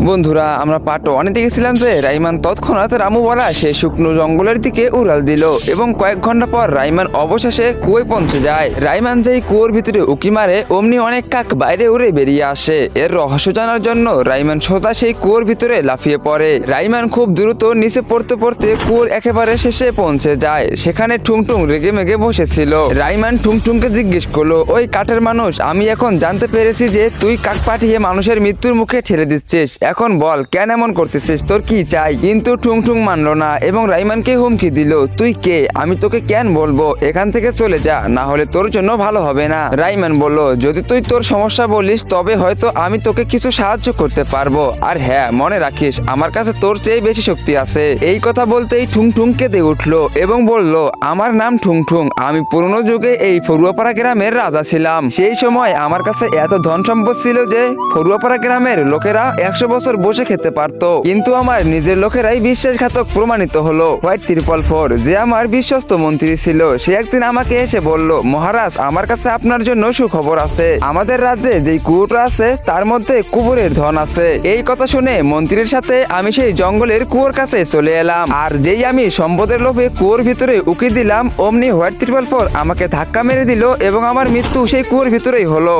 বন্ধুরা, আমরা পার্ট ওয়ানে দেখেছিলাম যে রাইমান তৎক্ষণাৎ রামু বলা সে শুকনো জঙ্গলের দিকে উড়াল দিল এবং কয়েক ঘন্টা পর রাইমান অবশেষে কুয়োয় পৌঁছে যায়। রাইমান যেই কুয়োর ভিতরে উকি মারে অমনি অনেক কাক বাইরে উড়ে বেরিয়ে আসে। এর রহস্য জানার জন্য রাইমান সোজা সেই কুয়োর ভিতরে লাফিয়ে পড়ে। রাইমান খুব দ্রুত নিচে পড়তে পড়তে কুয়োর একেবারে শেষে পৌঁছে যায়। সেখানে ঠুংঠুং রেগে মেগে বসেছিল। রাইমান ঠুংঠুংকে জিজ্ঞেস করলো, ওই কাঠের মানুষ, আমি এখন জানতে পেরেছি যে তুই কাক পাঠিয়ে মানুষের মৃত্যুর মুখে ঠেলে দিচ্ছিস। এখন বল কেন এমন করতেছিস, তোর কি চাই? কিন্তু ঠুংঠুং মানলো না এবং রাইমানকে হুমকি দিল, তুই কে? আমি তোকে কেন বলবো, এখান থেকে চলে যা, না হলে তোর জন্য ভালো হবে না। রাইমান বলল, যদি তুই তোর সমস্যা বলিস তবে হয়তো আমি তোকে কিছু সাহায্য করতে পারবো। আর হ্যাঁ, মনে রাখিস আমার কাছে তোর চেয়ে বেশি শক্তি আছে। এই কথা বলতেই ঠুংঠুং কেঁদে উঠলো এবং বলল, আমার নাম ঠুংঠুং, আমি পুরনো যুগে এই ফরুয়াপাড়া গ্রামের রাজা ছিলাম। সেই সময় আমার কাছে এত ধন সম্পদ ছিল যে ফরুয়াপাড়া গ্রামের লোকেরা 100 বছর বসে খেতে পারতো। কিন্তু আমার নিজের লোকেরাই বিশ্বাসঘাতক প্রমাণিত হলো। হোয়াইট 444 যে আমার বিশ্বস্ত মন্ত্রী ছিল, সে একদিন আমাকে এসে বলল, মহারাজ, আমার কাছে আপনার জন্য সুখবর আছে। আমাদের রাজ্যে যেই কুয়োটা আছে তার মধ্যে কুবরের ধন আছে। এই কথা শুনে মন্ত্রীর সাথে আমি সেই জঙ্গলের কুয়োর কাছে চলে এলাম। আর যেই আমি সম্পদের লোভে কুয়োর ভিতরে উকি দিলাম, অমনি হোয়াইট 444 আমাকে ধাক্কা মেরে দিল এবং আমার মৃত্যু সেই কুয়োর ভিতরেই হলো।